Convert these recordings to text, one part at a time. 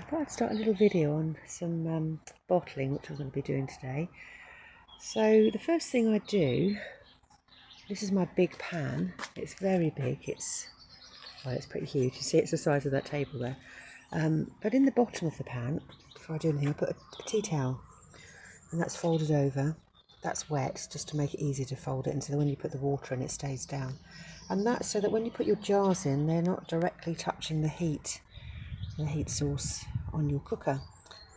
I thought I'd start a little video on some bottling, which I'm going to be doing today. So the first thing I do, this is my big pan. It's very big. It's pretty huge. You see, it's the size of that table there. But in the bottom of the pan, before I do anything, I put a tea towel, and that's folded over. That's wet, just to make it easier to fold it, and so that when you put the water in, it stays down. And that's so that when you put your jars in, they're not directly touching the heat source on your cooker,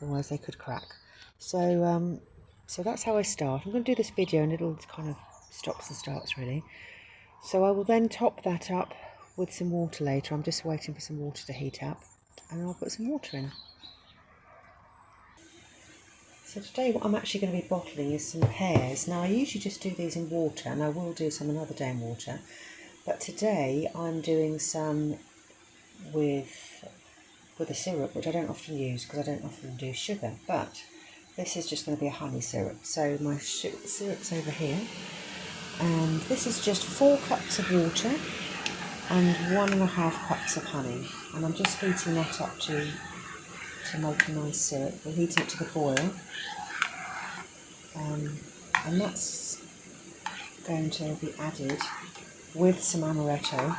otherwise they could crack. So that's how I start. I'm going to do this video in little kind of stops and starts really. So I will then top that up with some water later. I'm just waiting for some water to heat up, and I'll put some water in. So today what I'm actually going to be bottling is some pears. Now I usually just do these in water, and I will do some another day in water, but today I'm doing some with a syrup, which I don't often use because I don't often do sugar, but this is just going to be a honey syrup. So my syrup's over here, and this is just 4 cups of water and 1.5 cups of honey, and I'm just heating that up to make a nice syrup. We're heating it to the boil, and that's going to be added with some amaretto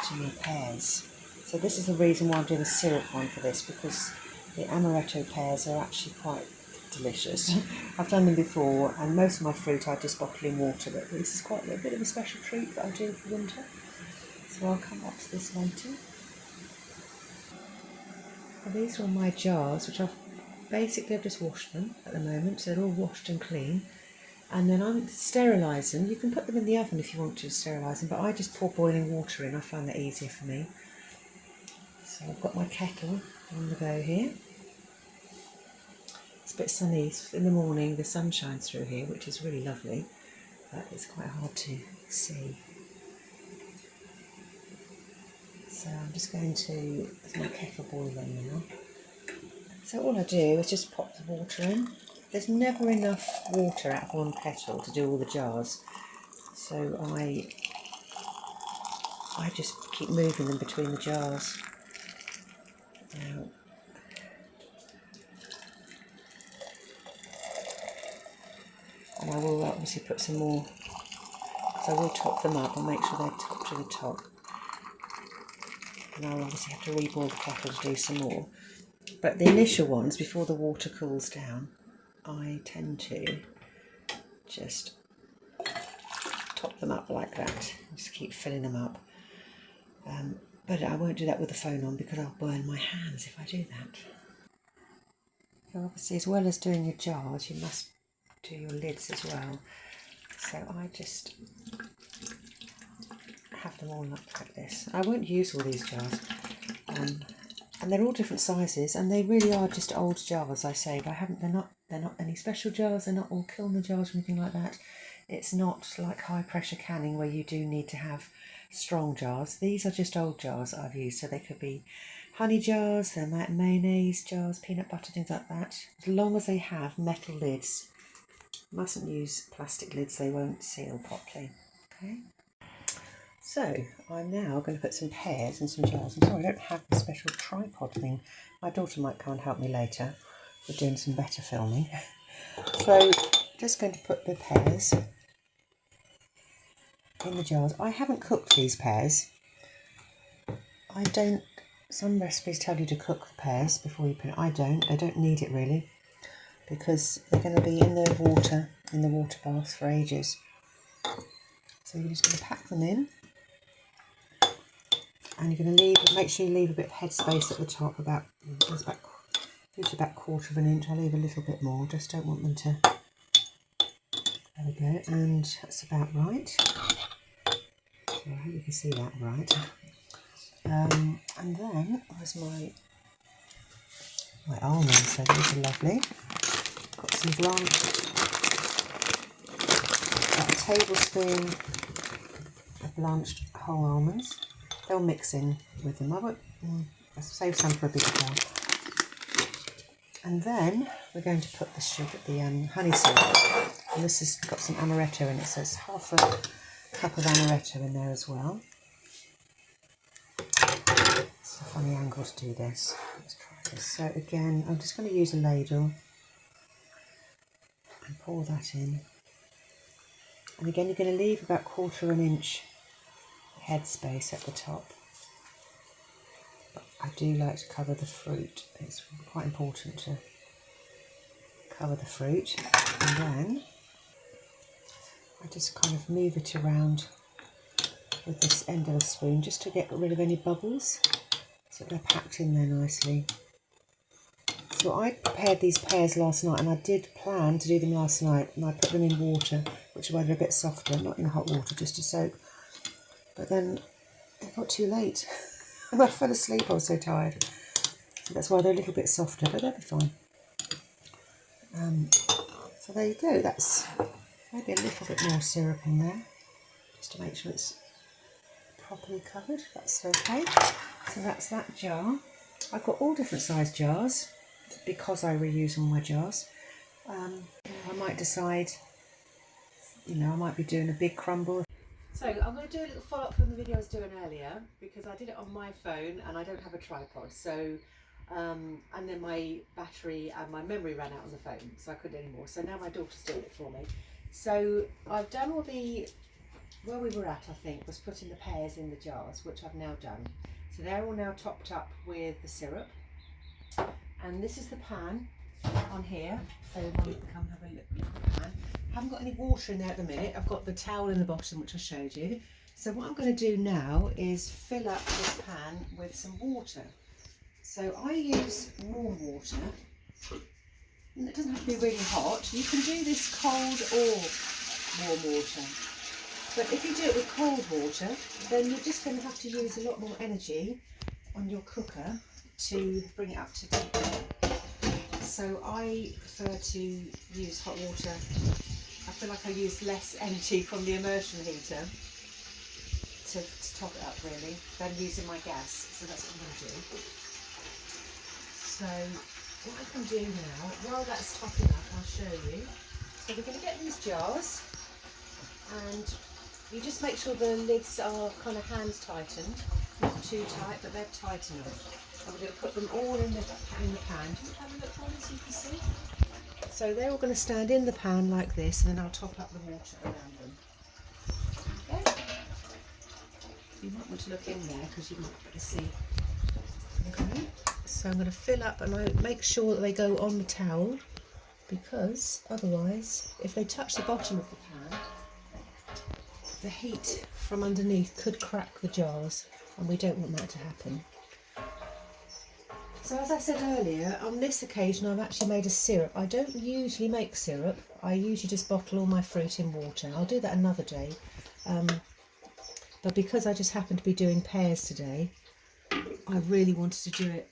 to my pears. So this is the reason why I'm doing a syrup one for this, because the amaretto pears are actually quite delicious. I've done them before, and most of my fruit I just bottle in water, but this is quite a bit of a special treat that I do for winter. So I'll come back to this later. Well, these are all my jars, which I've just washed them at the moment, so they're all washed and clean. And then I'm sterilise them. You can put them in the oven if you want to sterilise them, but I just pour boiling water in. I find that easier for me. So I've got my kettle on the go here. It's a bit sunny in the morning. The sun shines through here, which is really lovely, but it's quite hard to see. So I'm just going to let my kettle boiling now. So all I do is just pop the water in. There's never enough water out of one kettle to do all the jars, so I just keep moving them between the jars. Now, and I will obviously put some more, because I will top them up. I'll make sure they're top to the top, and I'll obviously have to reboil the kettle to do some more. But the initial ones, before the water cools down, I tend to just top them up like that. Just keep filling them up. But I won't do that with the phone on, because I'll burn my hands if I do that. So obviously, as well as doing your jars, you must do your lids as well. So I just have them all up like this. I won't use all these jars. And they're all different sizes, and they really are just old jars, I say. But they're not any special jars. They're not all kilner jars or anything like that. It's not like high pressure canning where you do need to have strong jars. These are just old jars I've used, so they could be honey jars, they're mayonnaise jars, peanut butter, things like that. As long as they have metal lids. Mustn't use plastic lids, they won't seal properly. Okay. So I'm now going to put some pears in some jars. I'm sorry I don't have a special tripod thing. My daughter might come and help me later. We're doing some better filming. So just going to put the pears in the jars. I haven't cooked these pears. Some recipes tell you to cook the pears before you put it. I don't. They don't need it really, because they're going to be in the water bath for ages. So you're just going to pack them in. And you're going to make sure you leave a bit of headspace at the top, usually about 1/4 of an inch. I'll leave a little bit more, just don't want them to. There we go, and that's about right. So I hope you can see that right. And then there's my almonds. So these are lovely. Got some blanched, about a tablespoon of blanched whole almonds. They'll mix in with them. I'll save some for a bigger bowl. And then we're going to put the honey syrup. And this has got some amaretto in it, so it's 1/2 cup of amaretto in there as well. So if I funny angle to do this. Let's try this. So again, I'm just going to use a ladle and pour that in. And again, you're going to leave about 1/4 inch headspace at the top. But I do like to cover the fruit. It's quite important to cover the fruit. And then I just kind of move it around with this end of a spoon just to get rid of any bubbles so they're packed in there nicely. So I prepared these pears last night, and I did plan to do them last night, and I put them in water, which is why they're a bit softer, not in hot water, just to soak. But then it got too late and I fell asleep. I was so tired. So that's why they're a little bit softer, but they'll be fine. So there you go. That's maybe a little bit more syrup in there, just to make sure it's properly covered. That's okay. So that's that jar. I've got all different size jars because I reuse all my jars. I might decide, I might be doing a big crumble. So I'm going to do a little follow-up from the video I was doing earlier, because I did it on my phone and I don't have a tripod. So, and then my battery and my memory ran out on the phone, so I couldn't anymore. So now my daughter's doing it for me. So I've done all where we were at, I think, was putting the pears in the jars, which I've now done. So they're all now topped up with the syrup. And this is the pan on here. So Molly can come have a look at the pan. I haven't got any water in there at the minute. I've got the towel in the bottom, which I showed you. So what I'm going to do now is fill up this pan with some water. So I use warm water. And it doesn't have to be really hot. You can do this cold or warm water. But if you do it with cold water, then you're just going to have to use a lot more energy on your cooker to bring it up to temperature. So I prefer to use hot water. I feel like I use less energy from the immersion heater to top it up, really, than using my gas. So that's what I'm going to do. So what I can do now, while that's topping up, I'll show you. So we're going to get these jars, and you just make sure the lids are kind of hand tightened, not too tight, but they're tight enough. I'm going to put them all in the pan. Do you have a look, Molly, so you can see? So they're all going to stand in the pan like this, and then I'll top up the water around them. Okay. You might want to look in there because you might better see. Okay. So I'm going to fill up, and I make sure that they go on the towel, because otherwise, if they touch the bottom of the pan, the heat from underneath could crack the jars, and we don't want that to happen. So as I said earlier, on this occasion I've actually made a syrup. I don't usually make syrup. I usually just bottle all my fruit in water. I'll do that another day. But because I just happen to be doing pears today, I really wanted to do it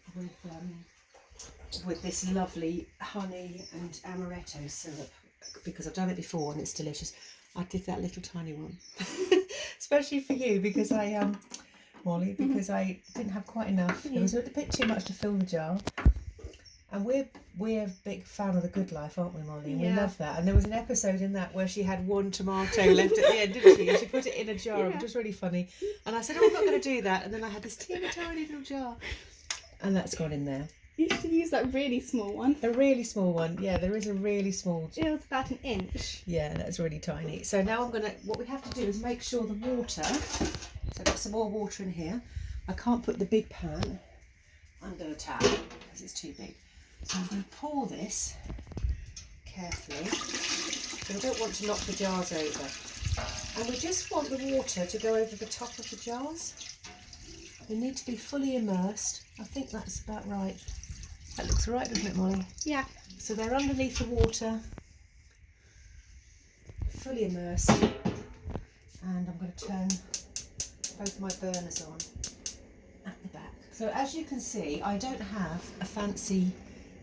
with this lovely honey and amaretto syrup, because I've done it before and it's delicious. I did that little tiny one, especially for you, because Molly, because I didn't have quite enough. It was a bit too much to fill the jar. And we're a big fan of the good life, aren't we, Molly? And we love that. And there was an episode in that where she had one tomato left at the end, didn't she? And she put it in a jar, which was really funny. And I said, oh, I'm not going to do that. And then I had this teeny tiny little jar. And that's gone in there. You should use that really small one. A really small one. Yeah, there is a really small. It was about 1 inch. Yeah, that's really tiny. So now what we have to do is make sure the water, so I've got some more water in here. I can't put the big pan under the tap because it's too big. So I'm going to pour this carefully, because I don't want to knock the jars over. And we just want the water to go over the top of the jars. They need to be fully immersed. I think that's about right. That looks right, doesn't it, Molly? Yeah. So they're underneath the water, fully immersed. And I'm going to turn both my burners on at the back. So as you can see, I don't have a fancy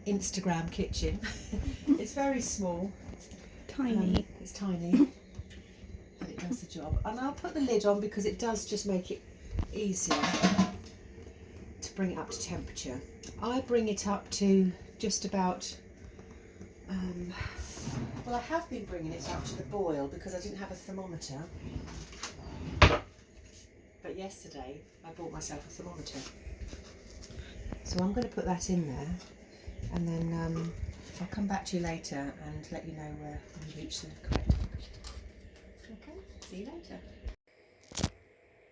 Instagram kitchen. It's very small. Tiny. It's tiny, but it does the job. And I'll put the lid on because it does just make it easier to bring it up to temperature. I bring it up to just about, well, I have been bringing it up to the boil because I didn't have a thermometer. But yesterday I bought myself a thermometer. So I'm going to put that in there, and then I'll come back to you later and let you know where we reach the correct. Okay, see you later.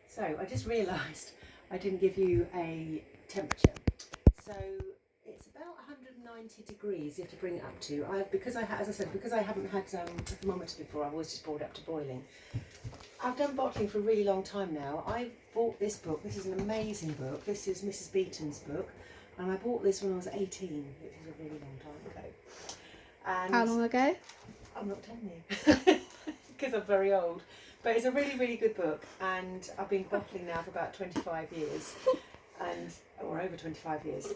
So I just realised I didn't give you a temperature. So it's about 190 degrees you have to bring it up to. Because I haven't had a thermometer before, I've always just brought it up to boiling. I've done bottling for a really long time now. I bought this book. This is an amazing book. This is Mrs. Beaton's book, and I bought this when I was 18, which is a really long time ago. And How long ago? I'm not telling you because I'm very old. But it's a really, really good book, and I've been bottling now for about 25 years, or over 25 years.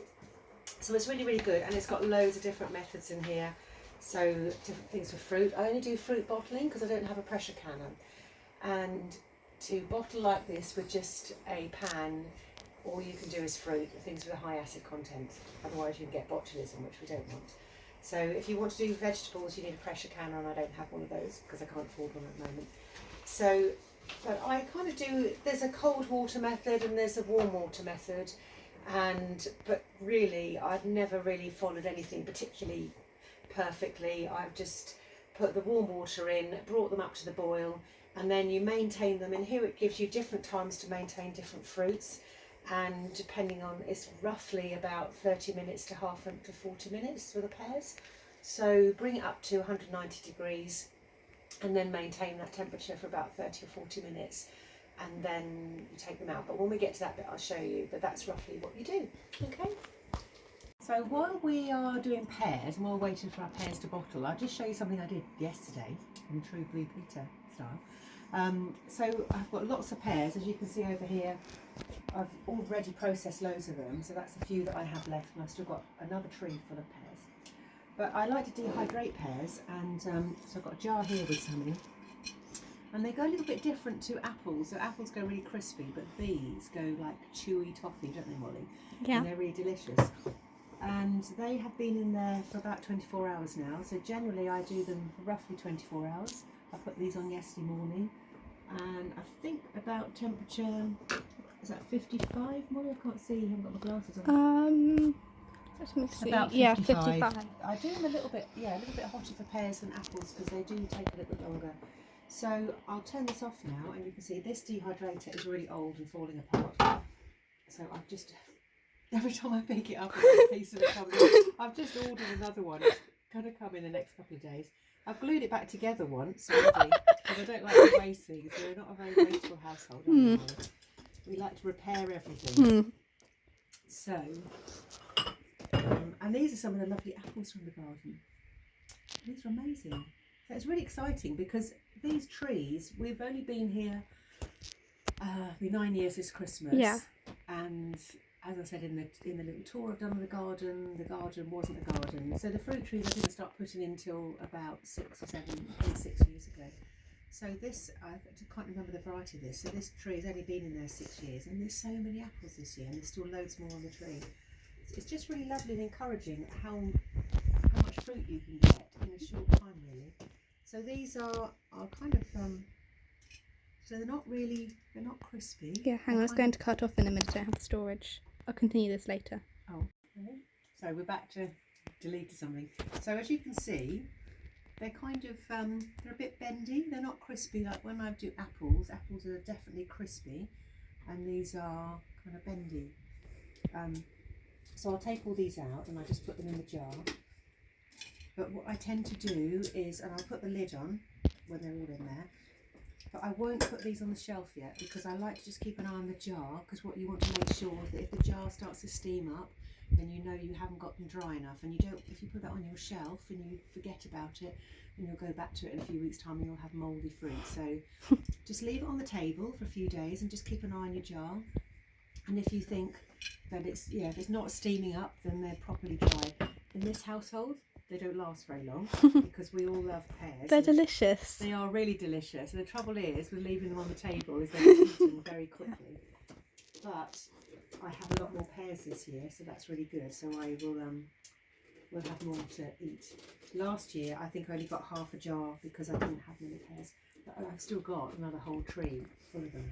So it's really, really good, and it's got loads of different methods in here. So different things for fruit. I only do fruit bottling because I don't have a pressure canner. And to bottle like this with just a pan, all you can do is fruit, things with a high acid content. Otherwise you can get botulism, which we don't want. So if you want to do vegetables, you need a pressure canner, and I don't have one of those because I can't afford one at the moment. So, but I kind of do, there's a cold water method and there's a warm water method, but really I've never really followed anything particularly perfectly. I've just put the warm water in, brought them up to the boil, and then you maintain them. And here it gives you different times to maintain different fruits, and depending on, it's roughly about 30 minutes to 40 minutes for the pears. So bring it up to 190 degrees and then maintain that temperature for about 30 or 40 minutes, and then you take them out. But when we get to that bit, I'll show you, but that's roughly what you do. Okay. So while we are doing pears and while we're waiting for our pears to bottle, I'll just show you something I did yesterday in true Blue Peter style. So I've got lots of pears, as you can see over here. I've already processed loads of them, so that's a few that I have left, and I've still got another tree full of pears. But I like to dehydrate pears, and so I've got a jar here with some in. And they go a little bit different to apples. So apples go really crispy, but these go like chewy toffee, don't they, Molly? Yeah. And they're really delicious. And they have been in there for about 24 hours now. So generally I do them for roughly 24 hours. I put these on yesterday morning, and I think about temperature, is that 55, Molly? I can't see, I haven't got my glasses on. Let me see. About 55. Yeah, 55. I do them a little bit hotter for pears than apples because they do take a little bit longer. So I'll turn this off now, and you can see this dehydrator is really old and falling apart. So I've just, every time I pick it up, a piece of it comes in. I've just ordered another one. It's going to come in the next couple of days. I've glued it back together once already because I don't like to waste things. We're not a very wasteful household, are we? We like to repair everything. So, and these are some of the lovely apples from the garden. These are amazing. So it's really exciting because these trees, we've only been here 9 years this Christmas. Yeah. And as I said in the little tour I've done of the garden wasn't a garden. So the fruit trees I didn't start putting in till about 6 years ago. So this, I can't remember the variety of this. So this tree has only been in there 6 years, and there's so many apples this year, and there's still loads more on the tree. It's just really lovely and encouraging how much fruit you can get in a short time, really. So these are kind of so they're not crispy. Yeah, hang on, it's going to cut off in a minute. I don't have the storage. I'll continue this later. Oh, okay. So we're back to delete something. So as you can see, they're kind of they're a bit bendy. They're not crispy like when I do apples. Apples are definitely crispy, and these are kind of bendy. So I'll take all these out and I just put them in the jar. But what I tend to do is, and I'll put the lid on when they're all in there, but I won't put these on the shelf yet because I like to just keep an eye on the jar, because what you want to make sure is that if the jar starts to steam up, then you know you haven't got them dry enough, and you don't, if you put that on your shelf and you forget about it, then you'll go back to it in a few weeks' time and you'll have mouldy fruit. So just leave it on the table for a few days and just keep an eye on your jar. And if you think that it's, if it's not steaming up, then they're properly dry. In this household, they don't last very long because we all love pears. They're delicious. They are really delicious. And the trouble is with leaving them on the table is they're eaten very quickly. But I have a lot more pears this year, so that's really good. So I will we'll have more to eat. Last year I think I only got half a jar because I didn't have many pears. But I've still got another whole tree full of them.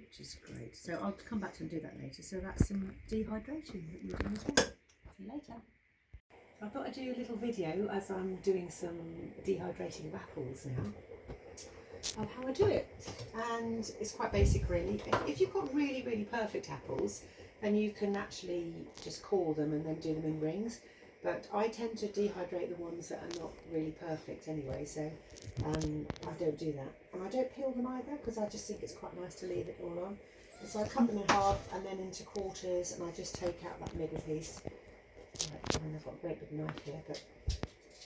which is great. So I'll come back to and do that later. So that's some dehydration that you're doing as well. See you later. I thought I'd do a little video as I'm doing some dehydrating of apples now of how I do it. And it's quite basic really. If you've got really, really perfect apples, then you can actually just core them and then do them in rings. But I tend to dehydrate the ones that are not really perfect anyway, so I don't do that. And I don't peel them either because I just think it's quite nice to leave it all on. And so I cut them in half and then into quarters, and I just take out that middle piece. Right, and I've got a great big knife here, but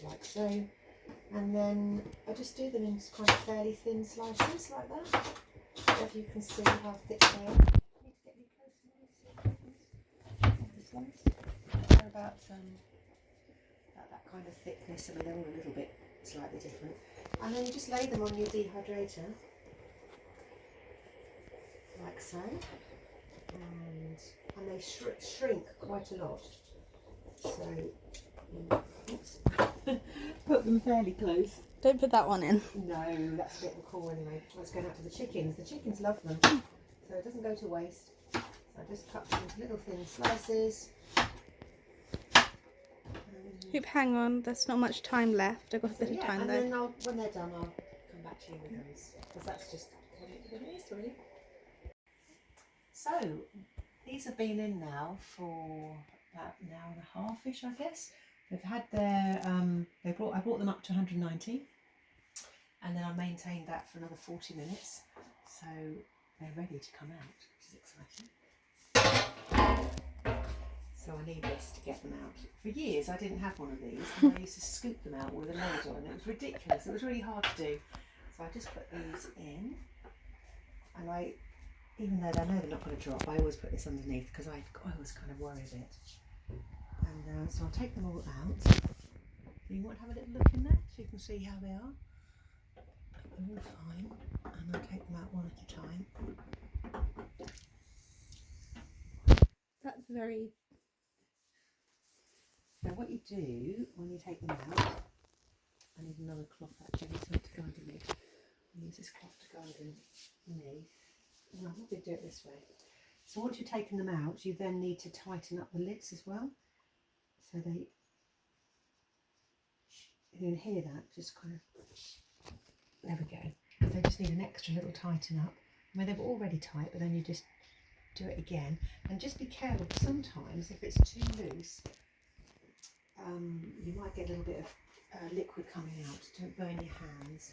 like so. And then I just do them in kind of fairly thin slices like that. If you can see how thick they are. I need to get me close to this one. They're about that kind of thickness. I mean, they're all a little bit slightly different. And then you just lay them on your dehydrator, like so. And they shrink quite a lot. So, oops. Put them fairly close. Don't put that one in. No, that's a bit of a core anyway. Let's go out to the chickens. The chickens love them, so it doesn't go to waste. So I just cut them into little thin slices. Hope, hang on, there's not much time left. I've got a bit of time and though. then when they're done, I'll come back to you with those, because that's just what it is really. So these have been in now for about an hour and a half-ish, I guess. They've had their I brought them up to 190, and then I maintained that for another 40 minutes, so they're ready to come out, which is exciting. So I need this to get them out. For years I didn't have one of these, and I used to scoop them out with a load on. It was ridiculous. It was really hard to do. So I just put these in, and even though I know they're not going to drop, I always put this underneath because I always kind of worry a bit. And so I'll take them all out. You want to have a little look in there so you can see how they are. They're all fine, and I'll take them out one at a time. That's very... Now what you do when you take them out, I need another cloth actually, something to go underneath. I'll use this cloth to go underneath. No, I'm not going to do it this way. So once you've taken them out, you then need to tighten up the lids as well. So you can hear that, just kind of, there we go. They just need an extra little tighten up. I mean, they were already tight, but then you just do it again. And just be careful, sometimes if it's too loose, you might get a little bit of liquid coming out. Don't burn your hands.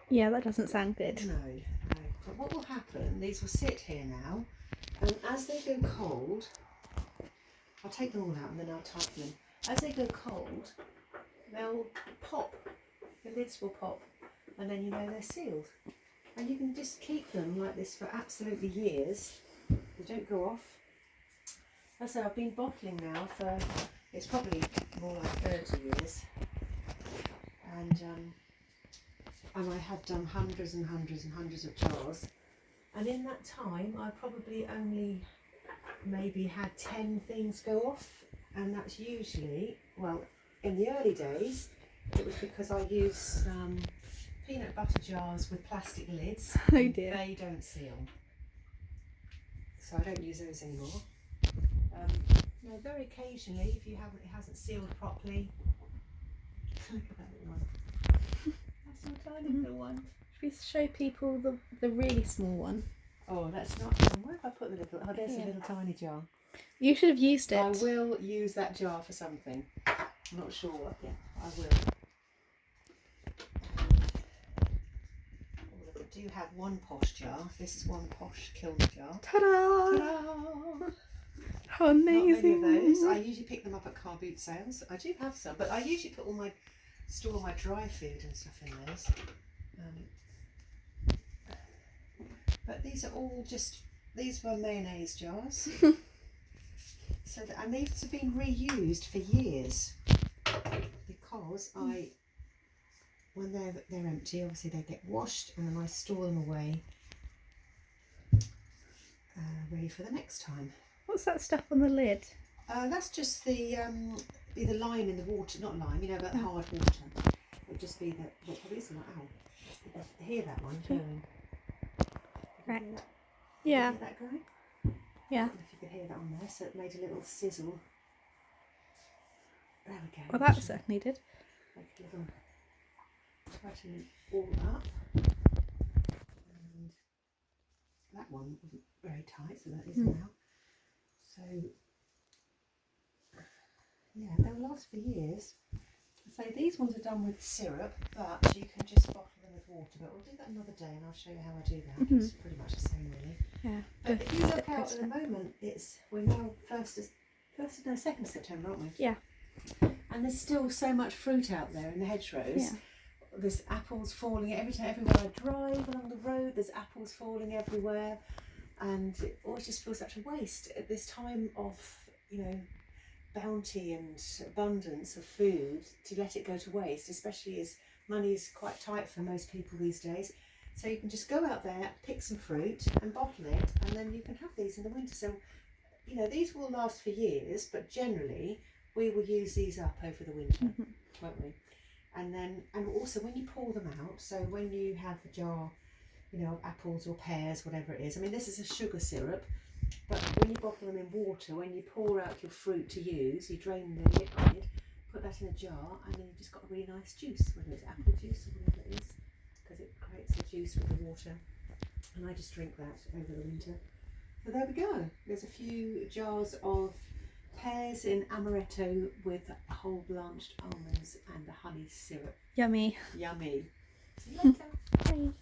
Yeah, that doesn't sound good. No. But what will happen, these will sit here now, and as they go cold, I'll take them all out and then I'll tighten them. As they go cold, they'll pop. The lids will pop, and then you know they're sealed. And you can just keep them like this for absolutely years. They don't go off. As I say, I've been bottling now for, it's probably more like 30 years. And I have done hundreds and hundreds and hundreds of jars. And in that time, I probably only maybe had 10 things go off. And that's usually, well, in the early days, it was because I used peanut butter jars with plastic lids. Oh dear. They don't seal. So I don't use those anymore. No, very occasionally, if it hasn't sealed properly. Look at that little one. That's a tiny little one. Should we show people the really small one? Oh, that's not. Where have I put the little? Oh, there's a little tiny jar. You should have used it. I will use that jar for something. I'm not sure what yet. I will. I do have one posh jar. This is one posh kiln jar. Ta-da! Ta-da! How amazing! Not many of those. I usually pick them up at car boot sales. I do have some, but I usually put store my dry food and stuff in those. But these are all these were mayonnaise jars. And these have been reused for years because when they're empty, obviously they get washed, and then I store them away, ready for the next time. What's that stuff on the lid? That's just the either lime in the water, not lime, but hard water. It would just be that. Well, probably isn't. Ow! Hear that one going. Right. Yeah. Get that going? Yeah. I don't know if you can hear that on there, so it made a little sizzle. There we go. Well, that certainly did. Make a little, tighten all up. And that one wasn't very tight, so that is now. So, yeah, they'll last for years. So these ones are done with syrup, but you can just bottle them with water. But we'll do that another day, and I'll show you how I do that. It's pretty much the same, really. Yeah. But if you look out at the moment, we're now 2nd of September, aren't we? Yeah. And there's still so much fruit out there in the hedgerows. Yeah. There's apples falling everywhere I drive along the road. There's apples falling everywhere, and it always just feels such a waste at this time of, bounty and abundance of food, to let it go to waste, especially as money is quite tight for most people these days. So you can just go out there, pick some fruit and bottle it, and then you can have these in the winter. So, these will last for years, but generally we will use these up over the winter, won't we? And also when you pour them out, so when you have a jar, of apples or pears, whatever it is. I mean, this is a sugar syrup, but when you bottle them in water, when you pour out your fruit to use, you drain the liquid, put that in a jar, and then you've just got a really nice juice, whether it's apple juice or whatever it is, because it creates a juice with the water. And I just drink that over the winter. So there we go. There's a few jars of pears in amaretto with whole blanched almonds and the honey syrup. Yummy. Yummy. See you later. Bye.